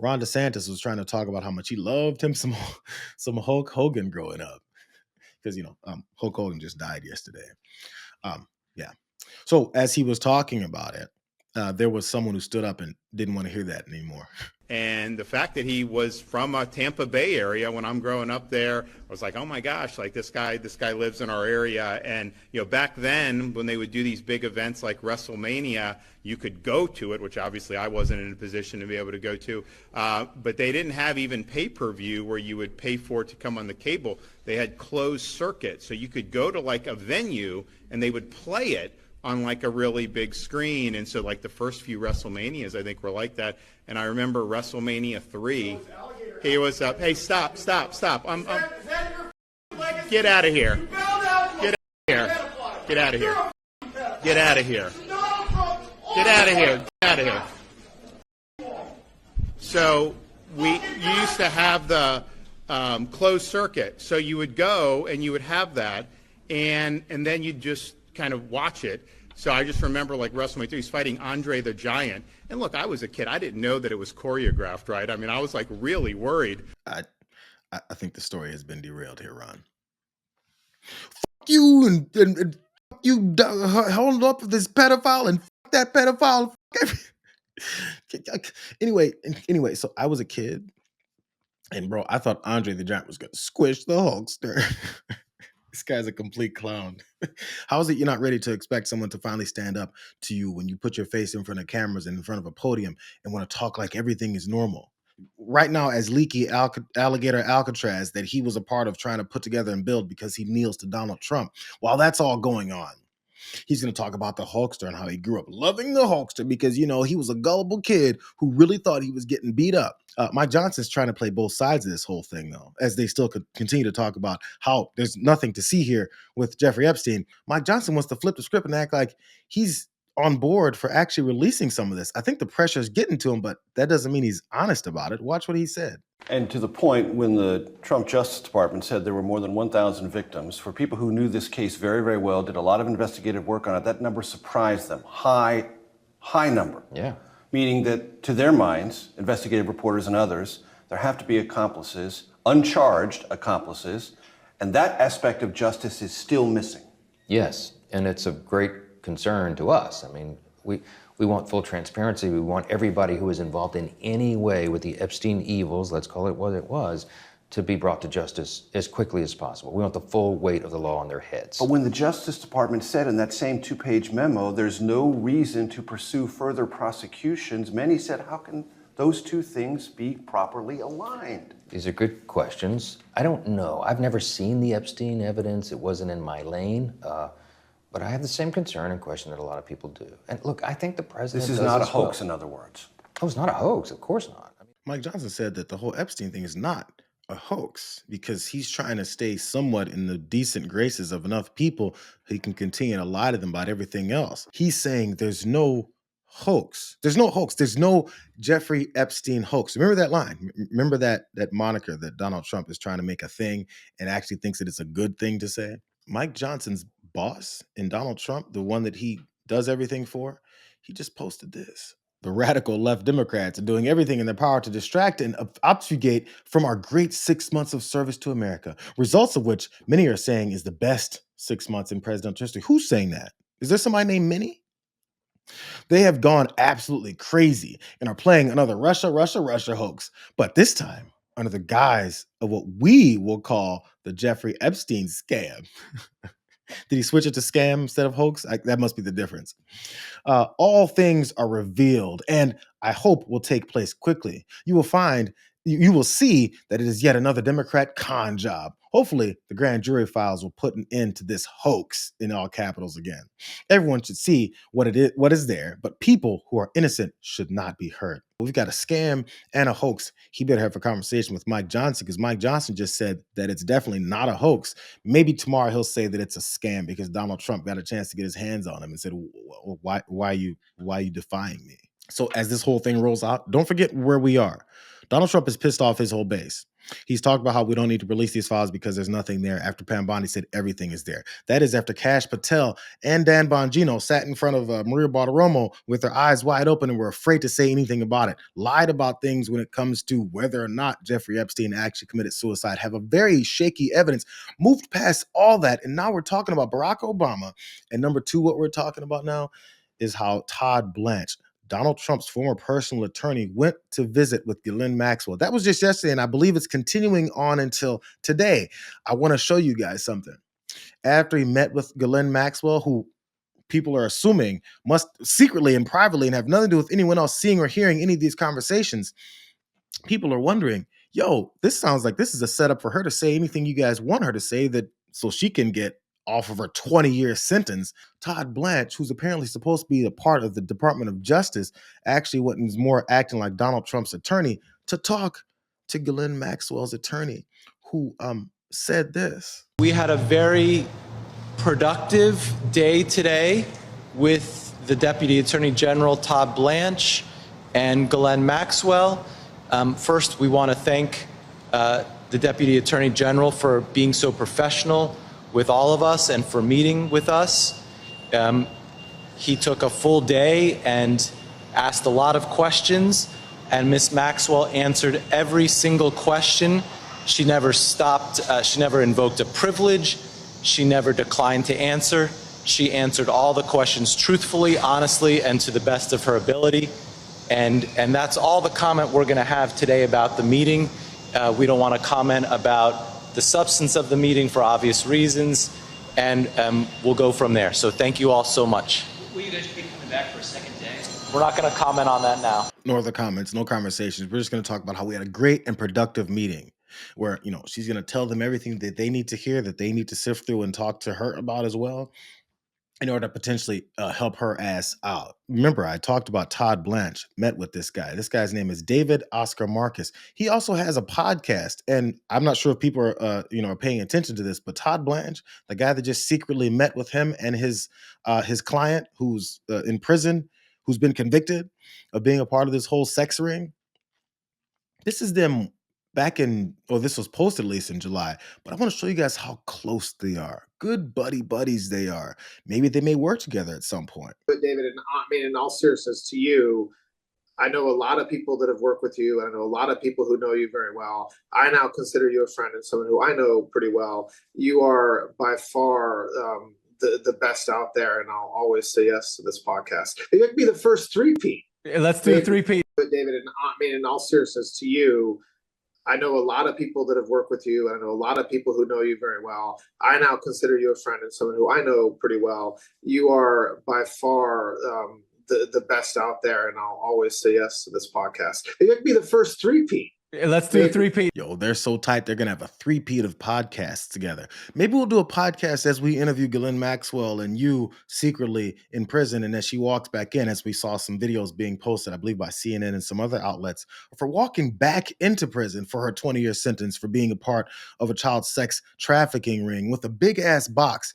Ron DeSantis was trying to talk about how much he loved him some Hulk Hogan growing up because Hulk Hogan just died yesterday. Yeah. So as he was talking about it, there was someone who stood up and didn't want to hear that anymore. And the fact that he was from a Tampa Bay area when I'm growing up there, I was like, oh my gosh, like this guy lives in our area. And back then when they would do these big events like WrestleMania, you could go to it, which obviously I wasn't in a position to be able to go to. But they didn't have even pay-per-view where you would pay for it to come on the cable. They had closed circuit, so you could go to like a venue and they would play it on like a really big screen. And so like the first few WrestleManias, I think, were like that. And I remember WrestleMania 3. He was up. Hey, stop. Get out of here. Get out of here. Get out of here. Get out of here. Get out of here. So you used to have the closed circuit. So you would go and you would have that, and then you'd just kind of watch it. So I just remember like WrestleMania 3, he's fighting Andre the Giant. And look, I was a kid. I didn't know that it was choreographed, right? I mean, I was like really worried. I think the story has been derailed here, Ron. Fuck you and fuck you hold up with this pedophile and fuck that pedophile. Anyway, so I was a kid and bro, I thought Andre the Giant was gonna squish the Hulkster. This guy's a complete clown. How is it you're not ready to expect someone to finally stand up to you when you put your face in front of cameras and in front of a podium and want to talk like everything is normal? Right now, as leaky Alligator Alcatraz that he was a part of trying to put together and build because he kneels to Donald Trump, while that's all going on, he's going to talk about the Hulkster and how he grew up loving the Hulkster because, he was a gullible kid who really thought he was getting beat up. Mike Johnson's trying to play both sides of this whole thing, though, as they still could continue to talk about how there's nothing to see here with Jeffrey Epstein. Mike Johnson wants to flip the script and act like he's on board for actually releasing some of this. I think the pressure is getting to him, but that doesn't mean he's honest about it. Watch what he said. And to the point, when the Trump Justice Department said there were more than 1,000 victims, for people who knew this case very, very well, did a lot of investigative work on it, that number surprised them. High number. Yeah. Meaning that, to their minds, investigative reporters and others, there have to be accomplices, uncharged accomplices, and that aspect of justice is still missing. Yes, and it's of great concern to us. I mean, we want full transparency. We want everybody who was involved in any way with the Epstein evils, let's call it what it was, to be brought to justice as quickly as possible. We want the full weight of the law on their heads. But when the Justice Department said in that same two-page memo, there's no reason to pursue further prosecutions, many said, how can those two things be properly aligned? These are good questions. I don't know. I've never seen the Epstein evidence. It wasn't in my lane. But I have the same concern and question that a lot of people do. And look, I think the president This is not a hoax, in other words. Oh, it's not a hoax. Of course not. Mike Johnson said that the whole Epstein thing is not a hoax because he's trying to stay somewhat in the decent graces of enough people he can continue to lie to them about everything else. He's saying there's no hoax. There's no hoax. There's no Jeffrey Epstein hoax. Remember that line? Remember that moniker that Donald Trump is trying to make a thing and actually thinks that it's a good thing to say? Mike Johnson's boss and Donald Trump, the one that he does everything for, he just posted this. The radical left Democrats are doing everything in their power to distract and obfuscate from our great 6 months of service to America, results of which many are saying is the best 6 months in presidential history. Who's saying that? Is there somebody named Minnie? They have gone absolutely crazy and are playing another Russia hoax, but this time under the guise of what we will call the Jeffrey Epstein scam. Did he switch it to scam instead of hoax? That must be the difference. All things are revealed and I hope will take place quickly. You will see that it is yet another Democrat con job. Hopefully, the grand jury files will put an end to this hoax in all capitals again. Everyone should see what is there, but people who are innocent should not be hurt. We've got a scam and a hoax. He better have a conversation with Mike Johnson because Mike Johnson just said that it's definitely not a hoax. Maybe tomorrow he'll say that it's a scam because Donald Trump got a chance to get his hands on him and said, why are you defying me? So as this whole thing rolls out, don't forget where we are. Donald Trump has pissed off his whole base. He's talked about how we don't need to release these files because there's nothing there after Pam Bondi said everything is there. That is after Kash Patel and Dan Bongino sat in front of Maria Bartiromo with their eyes wide open and were afraid to say anything about it. Lied about things when it comes to whether or not Jeffrey Epstein actually committed suicide. Have a very shaky evidence. Moved past all that. And now we're talking about Barack Obama. And number two, what we're talking about now is how Todd Blanche, Donald Trump's former personal attorney, went to visit with Ghislaine Maxwell. That was just yesterday, and I believe it's continuing on until today. I want to show you guys something. After he met with Ghislaine Maxwell, who people are assuming must secretly and privately and have nothing to do with anyone else seeing or hearing any of these conversations, people are wondering, yo, this sounds like this is a setup for her to say anything you guys want her to say, that so she can get off of her 20-year sentence. Todd Blanche, who's apparently supposed to be a part of the Department of Justice, actually went and was more acting like Donald Trump's attorney to talk to Ghislaine Maxwell's attorney, who said this. We had a very productive day today with the Deputy Attorney General Todd Blanche and Ghislaine Maxwell. First, we want to thank the Deputy Attorney General for being so professional with all of us and for meeting with us. He took a full day and asked a lot of questions, and Ms. Maxwell answered every single question. She never stopped, she never invoked a privilege, she never declined to answer. She answered all the questions truthfully, honestly, and to the best of her ability. And that's all the comment we're gonna have today about the meeting. We don't wanna comment about the substance of the meeting for obvious reasons, and we'll go from there. So thank you all so much. Will you guys be coming back for a second day? We're not going to comment on that now. No other comments, no conversations. We're just going to talk about how we had a great and productive meeting where, you know, she's going to tell them everything that they need to hear, that they need to sift through and talk to her about as well, in order to potentially help her ass out. Remember, I talked about Todd Blanche met with this guy. This guy's name is David Oscar Marcus. He also has a podcast, and I'm not sure if people are, are paying attention to this, but Todd Blanche, the guy that just secretly met with him and his client, who's in prison, who's been convicted of being a part of this whole sex ring. This is them back in, this was posted at least in July, but I want to show you guys how close they are. Good buddies they are. Maybe they may work together at some point. But David, in all seriousness, to you, I know a lot of people that have worked with you. I know a lot of people who know you very well. I now consider you a friend and someone who I know pretty well. You are by far the best out there, and I'll always say yes to this podcast. It could be the first three-peat. Let's do a three-peat. But David, in all seriousness, to you, I know a lot of people that have worked with you. I know a lot of people who know you very well. I now consider you a friend and someone who I know pretty well. You are by far the best out there, and I'll always say yes to this podcast. It could be the first three-peat. Let's do a three-peat. Yo, they're so tight, they're going to have a three-peat of podcasts together. Maybe we'll do a podcast as we interview Ghislaine Maxwell and you secretly in prison, and as she walks back in, as we saw some videos being posted, I believe by CNN and some other outlets, for walking back into prison for her 20-year sentence for being a part of a child sex trafficking ring with a big-ass box.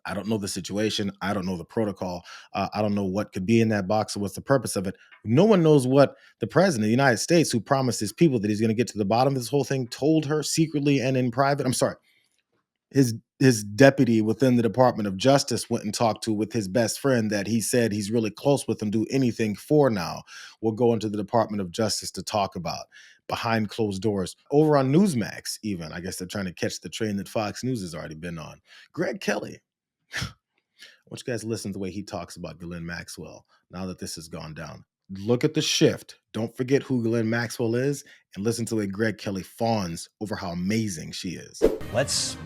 I don't know the situation. I don't know the protocol. I don't know what could be in that box or what's the purpose of it. No one knows what the president of the United States, who promised his people that he's going to get to the bottom of this whole thing, told her secretly and in private. I'm sorry. His deputy within the Department of Justice went and talked to with his best friend that he said he's really close with and do anything for now. We'll go into the Department of Justice to talk about behind closed doors. Over on Newsmax, even. I guess they're trying to catch the train that Fox News has already been on. Greg Kelly. I want you guys to listen to the way he talks about Ghislaine Maxwell now that this has gone down. Look at the shift. Don't forget who Ghislaine Maxwell is, and listen to the way Greg Kelly fawns over how amazing she is. Let's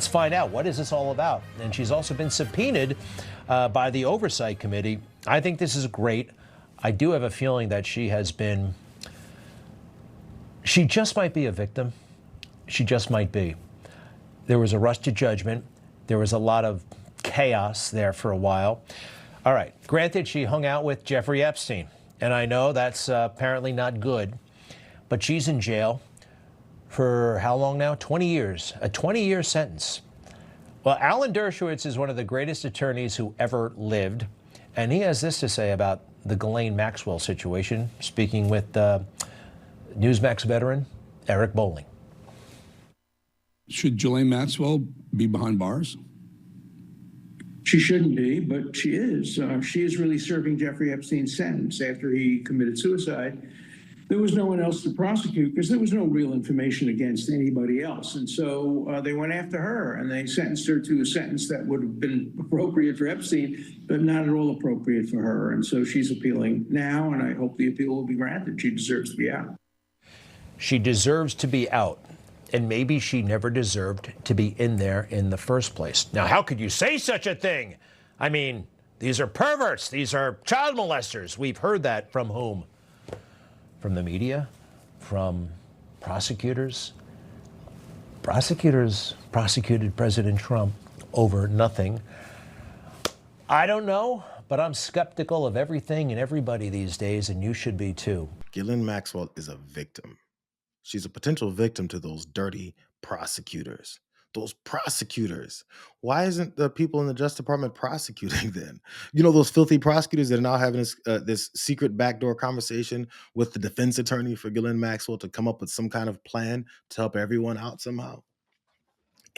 find out, what is this all about? And she's also been subpoenaed by the Oversight Committee. I think this is great. I do have a feeling that she just might be a victim. She just might be. There was a rush to judgment. There was a lot of chaos there for a while. All right, granted, she hung out with Jeffrey Epstein, and I know that's apparently not good, but she's in jail for how long now? 20 years, a 20-year sentence. Well, Alan Dershowitz is one of the greatest attorneys who ever lived, and he has this to say about the Ghislaine Maxwell situation, speaking with Newsmax veteran Eric Bowling. Should Ghislaine Maxwell be behind bars? She shouldn't be, but she is. She is really serving Jeffrey Epstein's sentence after he committed suicide. There was no one else to prosecute because there was no real information against anybody else. And so they went after her and they sentenced her to a sentence that would have been appropriate for Epstein, but not at all appropriate for her. And so she's appealing now, and I hope the appeal will be granted. She deserves to be out. She deserves to be out. And maybe she never deserved to be in there in the first place. Now, how could you say such a thing? I mean, these are perverts. These are child molesters. We've heard that from whom? From the media? From prosecutors? Prosecutors prosecuted President Trump over nothing. I don't know, but I'm skeptical of everything and everybody these days, and you should be too. Ghislaine Maxwell is a victim. She's a potential victim to those dirty prosecutors. Those prosecutors. Why isn't the people in the Justice Department prosecuting then? You know, those filthy prosecutors that are now having this secret backdoor conversation with the defense attorney for Ghislaine Maxwell to come up with some kind of plan to help everyone out somehow.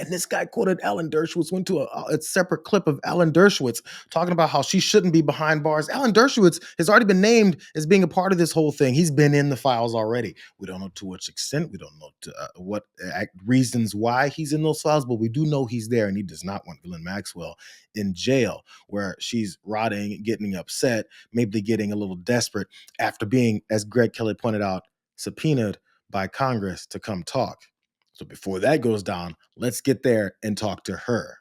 And this guy quoted Alan Dershowitz, went to a separate clip of Alan Dershowitz talking about how she shouldn't be behind bars. Alan Dershowitz has already been named as being a part of this whole thing. He's been in the files already. We don't know to which extent. We don't know what reasons why he's in those files, but we do know he's there, and he does not want Ghislaine Maxwell in jail where she's rotting, getting upset, maybe getting a little desperate after being, as Greg Kelly pointed out, subpoenaed by Congress to come talk. So before that goes down, let's get there and talk to her.